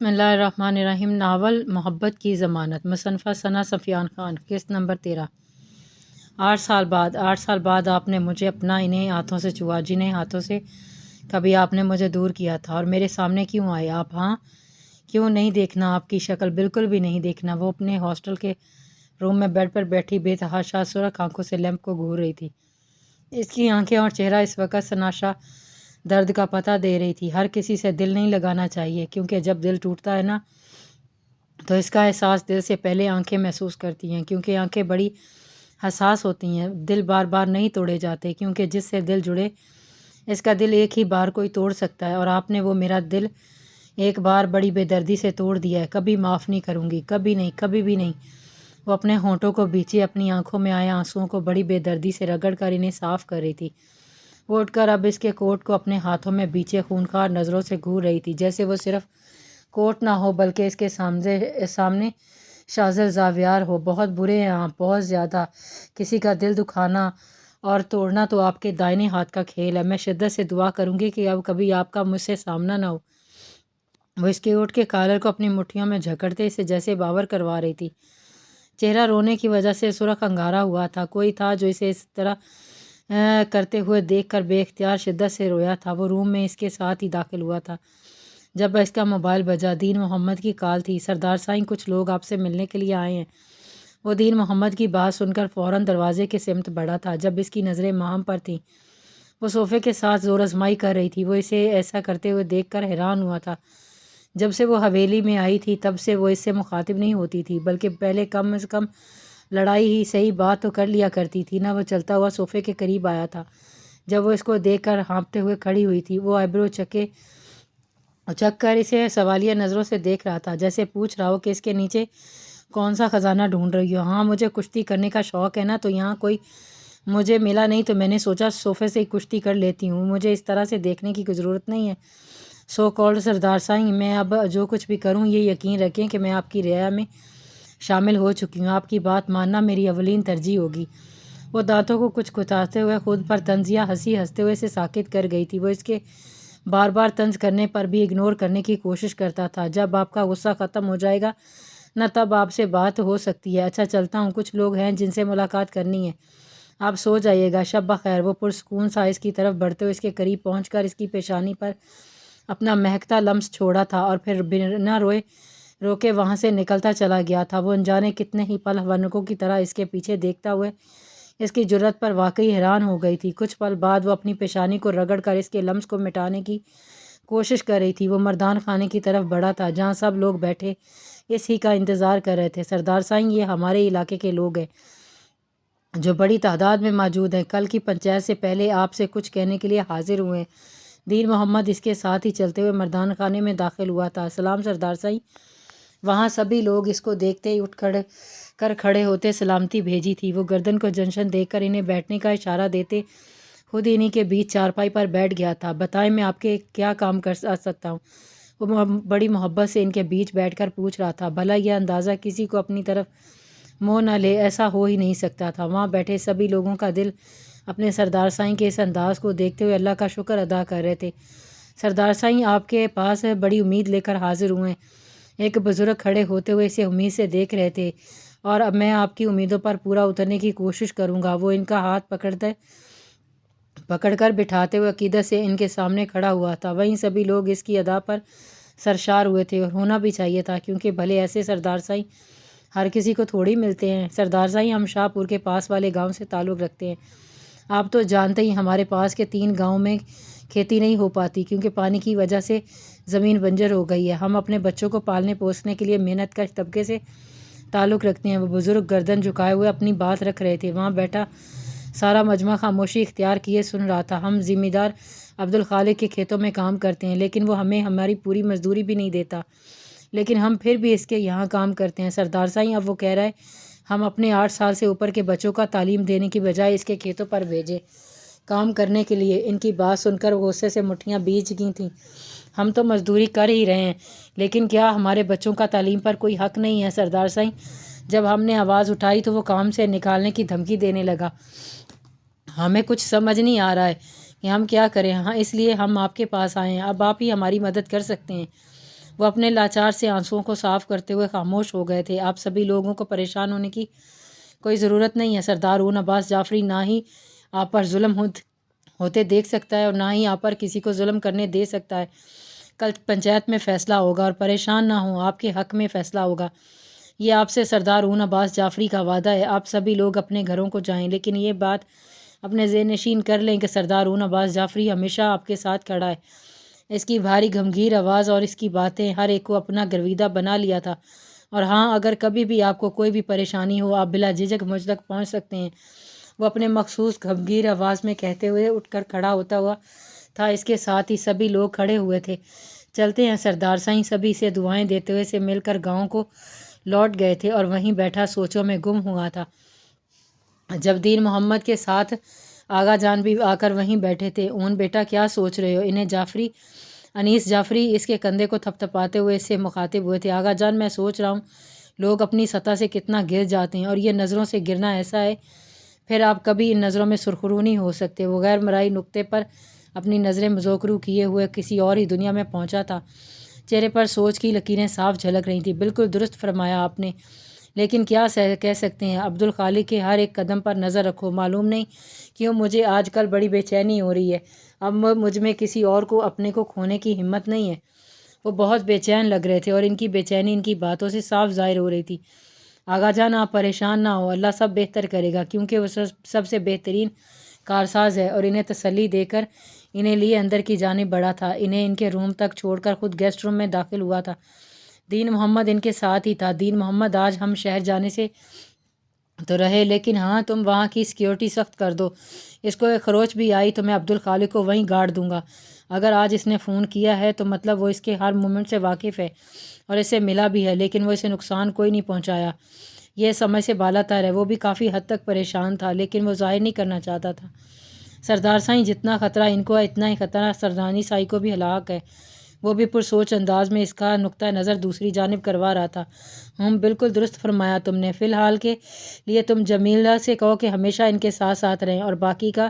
بسم اللہ الرحمن الرحیم۔ ناول محبت کی ضمانت، مصنفہ ثنا سفیان خان، قسط نمبر 13۔ 8 سال بعد آپ نے مجھے اپنا انہیں ہاتھوں سے چھوا جنہیں ہاتھوں سے کبھی آپ نے مجھے دور کیا تھا، اور میرے سامنے کیوں آئے آپ؟ ہاں، کیوں نہیں دیکھنا؟ آپ کی شکل بالکل بھی نہیں دیکھنا۔ وہ اپنے ہاسٹل کے روم میں بیڈ پر بیٹھی بے تحاشا سرخ آنکھوں سے لیمپ کو گھور رہی تھی۔ اس کی آنکھیں اور چہرہ اس وقت سناشا درد کا پتہ دے رہی تھی۔ ہر کسی سے دل نہیں لگانا چاہیے، کیونکہ جب دل ٹوٹتا ہے نا تو اس کا احساس دل سے پہلے آنکھیں محسوس کرتی ہیں، کیونکہ آنکھیں بڑی حساس ہوتی ہیں۔ دل بار بار نہیں توڑے جاتے، کیونکہ جس سے دل جڑے اس کا دل ایک ہی بار کوئی توڑ سکتا ہے، اور آپ نے وہ میرا دل ایک بار بڑی بے دردی سے توڑ دیا ہے۔ کبھی معاف نہیں کروں گی، کبھی نہیں، کبھی بھی نہیں۔ وہ اپنے ہونٹوں کو بیچے اپنی آنکھوں میں آئے آنسوؤں کو بڑی بے دردی سے رگڑ کر انہیں صاف کر رہی تھی۔ وہ اٹھ کر اب اس کے کوٹ کو اپنے ہاتھوں میں بیچے خونخوار نظروں سے گھور رہی تھی، جیسے وہ صرف کوٹ نہ ہو بلکہ اس کے سامنے شاذر زاویار ہو۔ بہت برے ہیں آپ، بہت زیادہ۔ کسی کا دل دکھانا اور توڑنا تو آپ کے دائیں ہاتھ کا کھیل ہے۔ میں شدت سے دعا کروں گی کہ اب کبھی آپ کا مجھ سے سامنا نہ ہو۔ وہ اس کے اوٹ کے کالر کو اپنی مٹھیوں میں جھکڑتے اسے جیسے باور کروا رہی تھی۔ چہرہ رونے کی وجہ سے سرخ انگارا ہوا تھا۔ کوئی تھا جو اسے اس طرح کرتے ہوئے دیکھ کر بے اختیار شدت سے رویا تھا۔ وہ روم میں اس کے ساتھ ہی داخل ہوا تھا جب اس کا موبائل بجا۔ دین محمد کی کال تھی۔ سردار سائیں، کچھ لوگ آپ سے ملنے کے لیے آئے ہیں۔ وہ دین محمد کی بات سن کر فوراً دروازے کی سمت بڑھا تھا جب اس کی نظریں ماہم پر تھیں۔ وہ صوفے کے ساتھ زور آزمائی کر رہی تھی۔ وہ اسے ایسا کرتے ہوئے دیکھ کر حیران ہوا تھا۔ جب سے وہ حویلی میں آئی تھی تب سے وہ اس سے مخاطب نہیں ہوتی تھی، بلکہ پہلے کم از کم لڑائی ہی صحیح بات تو کر لیا کرتی تھی نا۔ وہ چلتا ہوا صوفے کے قریب آیا تھا جب وہ اس کو دیکھ کر ہانپتے ہوئے کھڑی ہوئی تھی۔ وہ آئیبرو چک کر اسے سوالیہ نظروں سے دیکھ رہا تھا، جیسے پوچھ رہا ہو کہ اس کے نیچے کون سا خزانہ ڈھونڈ رہی ہو۔ ہاں، مجھے کشتی کرنے کا شوق ہے نا، تو یہاں کوئی مجھے ملا نہیں تو میں نے سوچا صوفے سے ہی کشتی کر لیتی ہوں۔ مجھے اس طرح سے دیکھنے کی کوئی ضرورت نہیں ہے۔ سو کالڈ سردار سائیں، میں اب جو کچھ بھی کروں یہ یقین رکھیں کہ میں آپ کی رعایا میں شامل ہو چکی ہوں۔ آپ کی بات ماننا میری اولین ترجیح ہوگی۔ وہ دانتوں کو کچھ کچاتے ہوئے خود پر طنزیہ ہنسی ہنستے ہوئے اسے ساکت کر گئی تھی۔ وہ اس کے بار بار طنز کرنے پر بھی اگنور کرنے کی کوشش کرتا تھا۔ جب آپ کا غصہ ختم ہو جائے گا نہ تب آپ سے بات ہو سکتی ہے۔ اچھا، چلتا ہوں، کچھ لوگ ہیں جن سے ملاقات کرنی ہے۔ آپ سو جائیے گا، شب بخیر۔ وہ پرسکون سا اس کی طرف بڑھتے ہوئے اس کے قریب پہنچ کر اس کی پیشانی پر اپنا مہکتا لمس چھوڑا تھا اور پھر بنا روکے وہاں سے نکلتا چلا گیا تھا۔ وہ انجانے کتنے ہی پل ونکوں کی طرح اس کے پیچھے دیکھتا ہوئے اس کی جرأت پر واقعی حیران ہو گئی تھی۔ کچھ پل بعد وہ اپنی پیشانی کو رگڑ کر اس کے لمس کو مٹانے کی کوشش کر رہی تھی۔ وہ مردان خانے کی طرف بڑھا تھا جہاں سب لوگ بیٹھے اس ہی کا انتظار کر رہے تھے۔ سردار سائیں، یہ ہمارے علاقے کے لوگ ہیں جو بڑی تعداد میں موجود ہیں۔ کل کی پنچایت سے پہلے آپ سے کچھ کہنے کے لیے حاضر ہوئے ہیں۔ دین محمد اس کے ساتھ ہی چلتے ہوئے مردان خانے میں داخل ہوا تھا۔ سلام سردار سائیں۔ وہاں سبھی لوگ اس کو دیکھتے ہی اٹھ کر کھڑے ہوتے سلامتی بھیجی تھی۔ وہ گردن کو جنشن دے کر انہیں بیٹھنے کا اشارہ دیتے خود انہی کے بیچ چارپائی پر بیٹھ گیا تھا۔ بتائیں، میں آپ کے کیا کام کر سکتا ہوں؟ وہ بڑی محبت سے ان کے بیچ بیٹھ کر پوچھ رہا تھا۔ بھلا یہ اندازہ کسی کو اپنی طرف منہ نہ لے، ایسا ہو ہی نہیں سکتا تھا۔ وہاں بیٹھے سبھی لوگوں کا دل اپنے سردار سائیں کے اس انداز کو دیکھتے ہوئے اللہ کا شکر ادا کر رہے تھے۔ سردار سائیں، آپ کے پاس بڑی امید لے کر حاضر ہوئے۔ ایک بزرگ کھڑے ہوتے ہوئے اسے امید سے دیکھ رہے تھے، اور اب میں آپ کی امیدوں پر پورا اترنے کی کوشش کروں گا۔ وہ ان کا ہاتھ پکڑ کر بٹھاتے ہوئے عقیدت سے ان کے سامنے کھڑا ہوا تھا۔ وہیں سبھی لوگ اس کی ادا پر سرشار ہوئے تھے، اور ہونا بھی چاہیے تھا، کیونکہ بھلے ایسے سردار سائیں ہر کسی کو تھوڑی ملتے ہیں۔ سردار سائیں، ہم شاہ پور کے پاس والے گاؤں سے تعلق رکھتے ہیں۔ آپ تو جانتے ہی ہمارے پاس کے 3 گاؤں میں کھیتی نہیں ہو پاتی، کیونکہ پانی کی وجہ سے زمین بنجر ہو گئی ہے۔ ہم اپنے بچوں کو پالنے پوسنے کے لیے محنت کش طبقے سے تعلق رکھتے ہیں۔ وہ بزرگ گردن جھکائے ہوئے اپنی بات رکھ رہے تھے۔ وہاں بیٹھا سارا مجمع خاموشی اختیار کیے سن رہا تھا۔ ہم زمیندار عبدالخالق کے کھیتوں میں کام کرتے ہیں، لیکن وہ ہمیں ہماری پوری مزدوری بھی نہیں دیتا، لیکن ہم پھر بھی اس کے یہاں کام کرتے ہیں۔ سردار سائیں، اب وہ کہہ رہا ہے ہم اپنے 8 سال سے اوپر کے بچوں کا تعلیم دینے کی بجائے اس کے کھیتوں پر بھیجے کام کرنے کے لیے۔ ان کی بات سن کر غصے سے مٹھیاں بھیج گئی تھیں۔ ہم تو مزدوری کر ہی رہے ہیں، لیکن کیا ہمارے بچوں کا تعلیم پر کوئی حق نہیں ہے؟ سردار سائیں، جب ہم نے آواز اٹھائی تو وہ کام سے نکالنے کی دھمکی دینے لگا۔ ہمیں کچھ سمجھ نہیں آ رہا ہے کہ ہم کیا کریں۔ ہاں، اس لیے ہم آپ کے پاس آئے ہیں۔ اب آپ ہی ہماری مدد کر سکتے ہیں۔ وہ اپنے لاچار سے آنسوؤں کو صاف کرتے ہوئے خاموش ہو گئے تھے۔ آپ سبھی لوگوں کو پریشان ہونے کی کوئی ضرورت نہیں ہے۔ سردار اون عباس جعفری نہ ہی آپ پر ظلم ہوتے دیکھ سکتا ہے اور نہ ہی آپ پر کسی کو ظلم کرنے دے سکتا ہے۔ کل پنچایت میں فیصلہ ہوگا اور پریشان نہ ہوں، آپ کے حق میں فیصلہ ہوگا۔ یہ آپ سے سردار اون عباس جعفری کا وعدہ ہے۔ آپ سبھی لوگ اپنے گھروں کو جائیں، لیکن یہ بات اپنے ذہن نشین کر لیں کہ سردار اون عباس جعفری ہمیشہ آپ کے ساتھ کھڑا ہے۔ اس کی بھاری گمگیر آواز اور اس کی باتیں ہر ایک کو اپنا گرویدہ بنا لیا تھا۔ اور ہاں، اگر کبھی بھی آپ کو کوئی بھی پریشانی ہو، آپ بلا جھجک مجھ تک پہنچ سکتے ہیں، وہ اپنے مخصوص گمگیر آواز میں کہتے ہوئے اٹھ کر کھڑا ہوتا ہوا تھا۔ اس کے ساتھ ہی سبھی لوگ کھڑے ہوئے تھے۔ چلتے ہیں سردار سائیں، سبھی اسے دعائیں دیتے ہوئے سے مل کر گاؤں کو لوٹ گئے تھے اور وہیں بیٹھا سوچوں میں گم ہوا تھا۔ جب دین محمد کے ساتھ آغا جان بھی آ کر وہیں بیٹھے تھے۔ اون بیٹا کیا سوچ رہے ہو؟ انیس جعفری اس کے کندھے کو تھپتھپاتے ہوئے اس سے مخاطب ہوئے تھے۔ آغا جان، میں سوچ رہا ہوں لوگ اپنی سطح سے کتنا گر جاتے ہیں اور یہ نظروں سے گرنا ایسا ہے، پھر آپ کبھی ان نظروں میں سرخرو نہیں ہو سکتے۔ وہ غیر مرئی نقطے پر اپنی نظریں مذوکرو کیے ہوئے کسی اور ہی دنیا میں پہنچا تھا۔ چہرے پر سوچ کی لکیریں صاف جھلک رہی تھیں۔ بالکل درست فرمایا آپ نے، لیکن کیا کہہ سکتے ہیں؟ عبدالخالق کے ہر ایک قدم پر نظر رکھو۔ معلوم نہیں کیوں مجھے آج کل بڑی بے چینی ہو رہی ہے۔ اب مجھ میں کسی اور کو اپنے کو کھونے کی ہمت نہیں ہے۔ وہ بہت بے چین لگ رہے تھے اور ان کی بے چینی ان کی باتوں سے صاف ظاہر ہو رہی تھی۔ آغا جان، آپ پریشان نہ ہو، اللہ سب بہتر کرے گا، کیونکہ وہ سب سے بہترین کارساز ہے۔ اور انہیں تسلی دے کر انہیں لیے اندر کی جانب بڑھا تھا۔ انہیں ان کے روم تک چھوڑ کر خود گیسٹ روم میں داخل ہوا تھا۔ دین محمد ان کے ساتھ ہی تھا۔ دین محمد، آج ہم شہر جانے سے تو رہے، لیکن ہاں، تم وہاں کی سیکیورٹی سخت کر دو۔ اس کو ایک خروچ بھی آئی تو میں عبدالخالق کو وہیں گاڑ دوں گا۔ اگر آج اس نے فون کیا ہے تو مطلب وہ اس کے ہر مومنٹ سے واقف ہے اور اس سے ملا بھی ہے، لیکن وہ اسے نقصان کوئی نہیں پہنچایا۔ یہ سمجھ سے بالا تر ہے۔ وہ بھی کافی حد تک پریشان تھا، لیکن وہ ظاہر نہیں کرنا چاہتا تھا۔ سردار سائیں، جتنا خطرہ ان کو ہے اتنا ہی خطرہ سردانی سائی کو بھی ہلاک ہے۔ وہ بھی پرسوچ انداز میں اس کا نقطہ نظر دوسری جانب کروا رہا تھا۔ بالکل درست فرمایا تم نے۔ فی الحال کے لیے تم جمیلہ سے کہو کہ ہمیشہ ان کے ساتھ ساتھ رہیں، اور باقی کا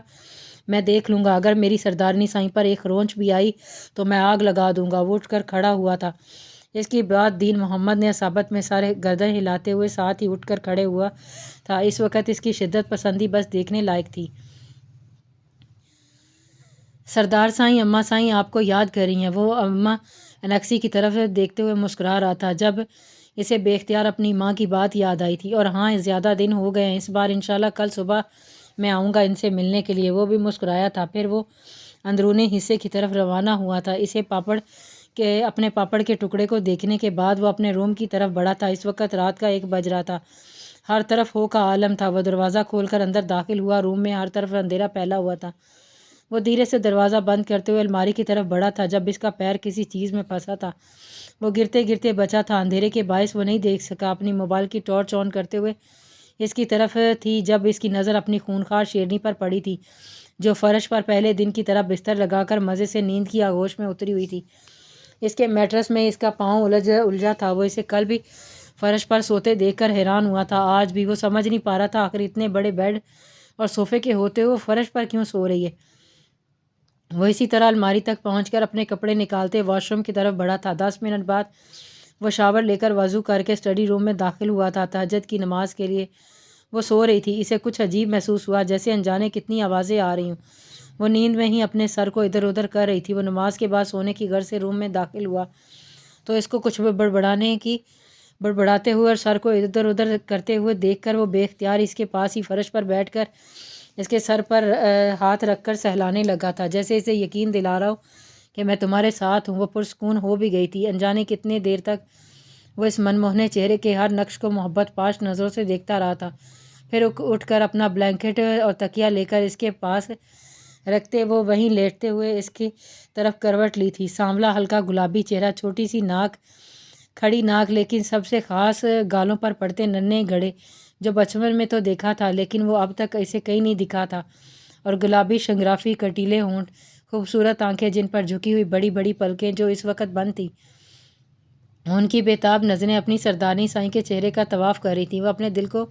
میں دیکھ لوں گا۔ اگر میری سردارنی سائیں پر ایک رونچ بھی آئی تو میں آگ لگا دوں گا۔ وہ اٹھ کر کھڑا ہوا تھا۔ اس کی بات دین محمد نے اصابت میں سارے گردن ہلاتے ہوئے ساتھ ہی اٹھ کر کھڑے ہوا تھا۔ اس وقت اس کی شدت پسندی بس دیکھنے لائق تھی۔ سردار سائیں، اماں سائیں آپ کو یاد کر رہی ہیں۔ وہ اماں انکسی کی طرف دیکھتے ہوئے مسکرا رہا تھا، جب اسے بے اختیار اپنی ماں کی بات یاد آئی تھی۔ اور ہاں، زیادہ دن ہو گئے ہیں، اس بار انشاءاللہ کل صبح میں آؤں گا ان سے ملنے کے لیے۔ وہ بھی مسکرایا تھا۔ پھر وہ اندرونی حصے کی طرف روانہ ہوا تھا۔ اپنے پاپڑ کے ٹکڑے کو دیکھنے کے بعد وہ اپنے روم کی طرف بڑھا تھا۔ اس وقت رات کا 1 بج رہا تھا۔ ہر طرف ہو کا عالم تھا۔ وہ دروازہ کھول کر اندر داخل ہوا۔ روم میں ہر طرف اندھیرا پھیلا ہوا تھا۔ وہ دھیرے سے دروازہ بند کرتے ہوئے الماری کی طرف بڑھا تھا، جب اس کا پیر کسی چیز میں پھنسا تھا۔ وہ گرتے گرتے بچا تھا۔ اندھیرے کے باعث وہ نہیں دیکھ سکا۔ اپنی موبائل کی ٹارچ آن کرتے ہوئے اس کی طرف تھی جب اس کی نظر اپنی خونخوار شیرنی پر پڑی تھی، جو فرش پر پہلے دن کی طرح بستر لگا کر مزے سے نیند کی آغوش میں اتری ہوئی تھی۔ اس کے میٹرس میں اس کا پاؤں الجھا تھا۔ وہ اسے کل بھی فرش پر سوتے دیکھ کر حیران ہوا تھا۔ آج بھی وہ سمجھ نہیں پا رہا تھا آخر اتنے بڑے بیڈ اور صوفے کے ہوتے ہوئے فرش پر کیوں سو رہی ہے۔ وہ اسی طرح الماری تک پہنچ کر اپنے کپڑے نکالتے واش روم کی طرف بڑھا تھا۔ 10 منٹ بعد وہ شاور لے کر وضو کر کے اسٹڈی روم میں داخل ہوا تھا تہجد کی نماز کے لیے۔ وہ سو رہی تھی۔ اسے کچھ عجیب محسوس ہوا، جیسے انجانے کتنی آوازیں آ رہی ہوں۔ وہ نیند میں ہی اپنے سر کو ادھر ادھر کر رہی تھی۔ وہ نماز کے بعد سونے کی غرض سے روم میں داخل ہوا تو اس کو کچھ بڑبڑاتے ہوئے اور سر کو ادھر ادھر کرتے ہوئے دیکھ کر وہ بے اختیار اس کے پاس ہی فرش پر بیٹھ کر اس کے سر پر ہاتھ رکھ کر سہلانے لگا تھا، جیسے اسے یقین دلا رہا ہو کہ میں تمہارے ساتھ ہوں۔ وہ پرسکون ہو بھی گئی تھی۔ انجانے کتنے دیر تک وہ اس منموہنے چہرے کے ہر نقش کو محبت پاش نظروں سے دیکھتا رہا تھا۔ پھر اٹھ کر اپنا بلینکٹ اور تکیہ لے کر اس کے پاس رکھتے وہ وہیں لیٹتے ہوئے اس کی طرف کروٹ لی تھی۔ سانولا ہلکا گلابی چہرہ، چھوٹی سی ناک، کھڑی ناک، لیکن سب سے خاص گالوں پر پڑتے ننھے گھڑے، جو بچپن میں تو دیکھا تھا لیکن وہ اب تک اسے کہیں نہیں دکھا تھا، اور گلابی شنگرافی کٹیلے ہونٹ، خوبصورت آنکھیں جن پر جھکی ہوئی بڑی بڑی پلکیں جو اس وقت بند تھیں۔ ان کی بےتاب نظریں اپنی سردارنی سائیں کے چہرے کا طواف کر رہی تھیں۔ وہ اپنے دل کو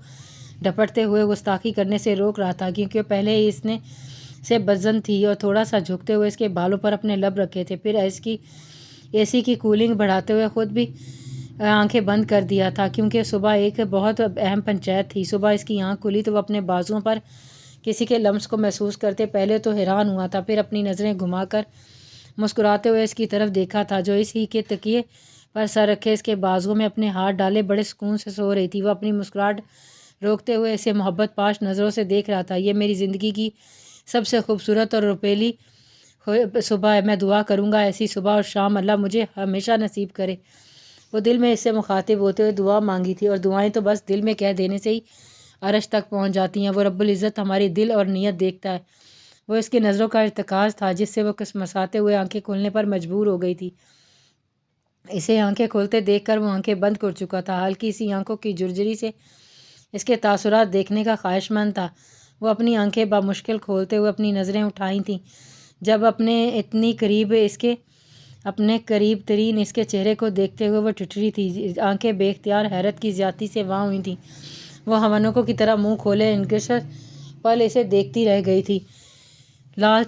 ڈپٹتے ہوئے گستاخی کرنے سے روک رہا تھا، کیونکہ پہلے ہی اس نے سے بدظن تھی اور تھوڑا سا جھکتے ہوئے اس کے بالوں پر اپنے لب رکھے تھے۔ پھر اس کی AC کی کولنگ بڑھاتے ہوئے خود بھی آنکھیں بند کر دیا تھا، کیونکہ صبح ایک بہت اہم پنچایت تھی۔ صبح اس کی آنکھ کھلی تو وہ اپنے بازوؤں پر کسی کے لمس کو محسوس کرتے پہلے تو حیران ہوا تھا، پھر اپنی نظریں گھما کر مسکراتے ہوئے اس کی طرف دیکھا تھا، جو اس ہی کے تکیے پر سر رکھے اس کے بازوؤں میں اپنے ہاتھ ڈالے بڑے سکون سے سو رہی تھی۔ وہ اپنی مسکراہٹ روکتے ہوئے اسے محبت پاش نظروں سے دیکھ رہا تھا۔ یہ میری زندگی کی سب سے خوبصورت اور روپیلی صبح ہے، میں دعا کروں گا ایسی صبح اور شام اللہ مجھے ہمیشہ نصیب کرے۔ وہ دل میں اس سے مخاطب ہوتے ہوئے دعا مانگی تھی، اور دعائیں تو بس دل میں کہہ دینے سے ہی عرش تک پہنچ جاتی ہیں۔ وہ رب العزت ہماری دل اور نیت دیکھتا ہے۔ وہ اس کی نظروں کا ارتکاز تھا جس سے وہ کسمساتے ہوئے آنکھیں کھولنے پر مجبور ہو گئی تھی۔ اسے آنکھیں کھولتے دیکھ کر وہ آنکھیں بند کر چکا تھا، ہلکی سی آنکھوں کی جرجری سے اس کے تاثرات دیکھنے کا خواہش مند تھا۔ وہ اپنی آنکھیں بمشکل کھولتے ہوئے اپنی نظریں اٹھائی تھیں، جب اپنے قریب ترین اس کے چہرے کو دیکھتے ہوئے وہ ٹھٹری تھی۔ آنکھیں بے اختیار حیرت کی زیادتی سے واں ہوئی تھیں۔ وہ ہونکوں کی طرح منہ کھولے انکشش پل اسے دیکھتی رہ گئی تھی۔ لال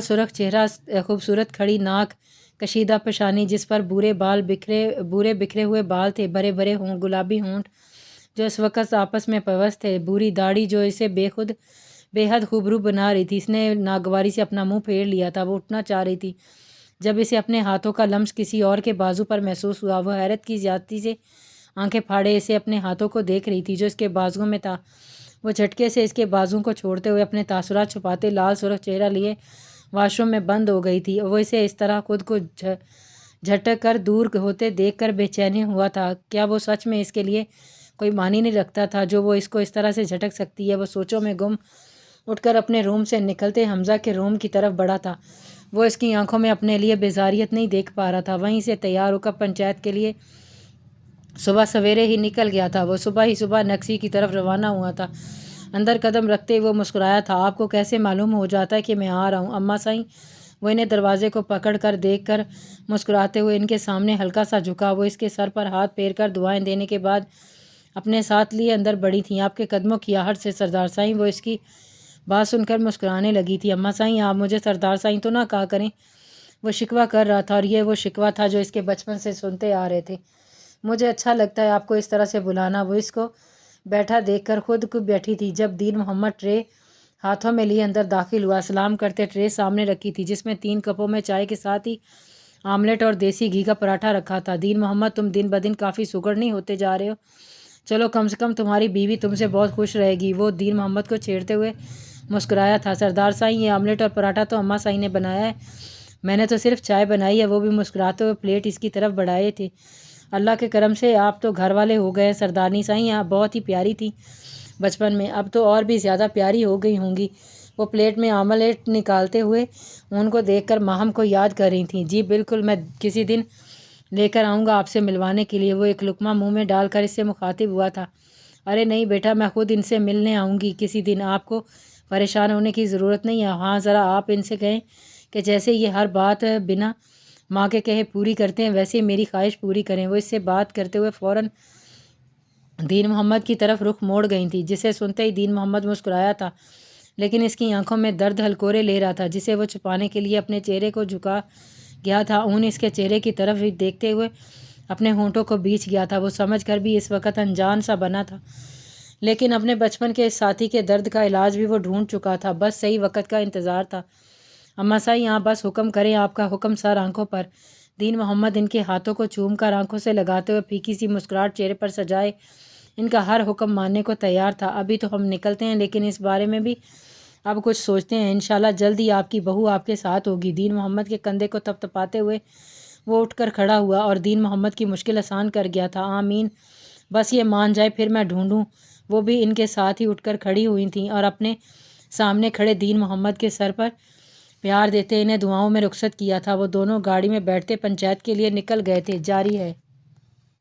سرخ چہرہ، خوبصورت کھڑی ناک، کشیدہ پیشانی جس پر بورے بکھرے ہوئے بال تھے، بڑے بڑے گلابی ہونٹ جو اس وقت آپس میں پیوست تھے، بری داڑھی جو اسے بے حد خوبرو بنا رہی تھی۔ اس نے ناگواری سے اپنا منہ پھیر لیا تھا، وہ اٹھنا چاہ رہی تھی جب اسے اپنے ہاتھوں کا لمس کسی اور کے بازو پر محسوس ہوا۔ وہ حیرت کی زیادتی سے آنکھیں پھاڑے اسے اپنے ہاتھوں کو دیکھ رہی تھی جو اس کے بازوؤں میں تھا۔ وہ جھٹکے سے اس کے بازوؤں کو چھوڑتے ہوئے اپنے تاثرات چھپاتے لال سرخ چہرہ لیے واش روم میں بند ہو گئی تھی۔ وہ اسے اس طرح خود کو جھٹک کر دور ہوتے دیکھ کر بے چینی ہوا تھا۔ کیا وہ سچ میں اس کے لیے کوئی معنی نہیں رکھتا تھا جو وہ اس کو اس طرح سے جھٹک سکتی ہے؟ وہ سوچوں میں گم اٹھ کر اپنے روم سے نکلتے حمزہ کے روم کی طرف بڑھا تھا۔ وہ اس کی آنکھوں میں اپنے لیے بیزاریت نہیں دیکھ پا رہا تھا۔ وہیں سے تیار ہو کر پنچایت کے لیے صبح سویرے ہی نکل گیا تھا۔ وہ صبح ہی صبح نکسی کی طرف روانہ ہوا تھا۔ اندر قدم رکھتے وہ مسکرایا تھا، آپ کو کیسے معلوم ہو جاتا ہے کہ میں آ رہا ہوں اماں سائیں؟ وہ انہیں دروازے کو پکڑ کر دیکھ کر مسکراتے ہوئے ان کے سامنے ہلکا سا جھکا۔ وہ اس کے سر پر ہاتھ پھیر کر دعائیں دینے کے بعد اپنے ساتھ لیے اندر بڑھی تھیں۔ آپ کے قدموں کی آہٹ سے سردار سائیں، وہ اس کی بات سن کر مسکرانے لگی تھی۔ اماں سائیں آپ مجھے سردار سائیں تو نہ کہا کریں۔ وہ شکوہ کر رہا تھا، اور یہ وہ شکوہ تھا جو اس کے بچپن سے سنتے آ رہے تھے۔ مجھے اچھا لگتا ہے آپ کو اس طرح سے بلانا۔ وہ اس کو بیٹھا دیکھ کر خود کو بیٹھی تھی جب دین محمد ٹرے ہاتھوں میں لیے اندر داخل ہوا۔ سلام کرتے ٹرے سامنے رکھی تھی جس میں 3 کپوں میں چائے کے ساتھ ہی آملیٹ اور دیسی گھی کا پراٹھا رکھا تھا۔ دین محمد تم دن بدن کافی سگڑ نہیں ہوتے جا رہے ہو، چلو کم سے کم تمہاری بیوی تم سے بہت خوش رہے گی۔ وہ دین محمد کو چھیڑتے ہوئے مسکرایا تھا۔ سردار سائیں یہ آملیٹ اور پراٹھا تو اماں سائیں نے بنایا ہے، میں نے تو صرف چائے بنائی ہے۔ وہ بھی مسکراتے ہوئے پلیٹ اس کی طرف بڑھائے تھے۔ اللہ کے کرم سے آپ تو گھر والے ہو گئے۔ سردارنی سائیں آپ بہت ہی پیاری تھی بچپن میں، اب تو اور بھی زیادہ پیاری ہو گئی ہوں گی۔ وہ پلیٹ میں آملیٹ نکالتے ہوئے ان کو دیکھ کر ماہم کو یاد کر رہی تھیں۔ جی بالکل، میں کسی دن لے کر آؤں گا آپ سے ملوانے کے لیے۔ وہ ایک لقمہ منہ میں ڈال کر اس سے مخاطب ہوا تھا۔ ارے نہیں بیٹا، میں خود ان سے ملنے آؤں گی کسی دن، آپ کو پریشان ہونے کی ضرورت نہیں ہے۔ ہاں ذرا آپ ان سے کہیں کہ جیسے یہ ہر بات بنا ماں کے کہے پوری کرتے ہیں ویسے ہی میری خواہش پوری کریں۔ وہ اس سے بات کرتے ہوئے فوراً دین محمد کی طرف رخ موڑ گئی تھی، جسے سنتے ہی دین محمد مسکرایا تھا، لیکن اس کی آنکھوں میں درد ہلکورے لے رہا تھا جسے وہ چھپانے کے لیے اپنے چہرے کو جھکا گیا تھا۔ اون اس کے چہرے کی طرف ہی دیکھتے ہوئے اپنے ہونٹوں کو بیچ گیا تھا۔ وہ سمجھ کر بھی اس وقت انجان سا بنا تھا، لیکن اپنے بچپن کے اس ساتھی کے درد کا علاج بھی وہ ڈھونڈ چکا تھا، بس صحیح وقت کا انتظار تھا۔ اماں سائیں آپ بس حکم کریں، آپ کا حکم سر آنکھوں پر۔ دین محمد ان کے ہاتھوں کو چوم کر آنکھوں سے لگاتے ہوئے پھیکی سی مسکراہٹ چہرے پر سجائے ان کا ہر حکم ماننے کو تیار تھا۔ ابھی تو ہم نکلتے ہیں، لیکن اس بارے میں بھی اب کچھ سوچتے ہیں، انشاءاللہ جلد ہی آپ کی بہو آپ کے ساتھ ہوگی۔ دین محمد کے کندھے کو تپتپاتے ہوئے وہ اٹھ کر کھڑا ہوا اور دین محمد کی مشکل آسان کر گیا تھا۔ آمین، بس یہ مان جائے پھر میں ڈھونڈوں۔ وہ بھی ان کے ساتھ ہی اٹھ کر کھڑی ہوئی تھیں اور اپنے سامنے کھڑے دین محمد کے سر پر پیار دیتے انہیں دعاؤں میں رخصت کیا تھا۔ وہ دونوں گاڑی میں بیٹھتے پنچایت کے لیے نکل گئے تھے۔ جاری ہے۔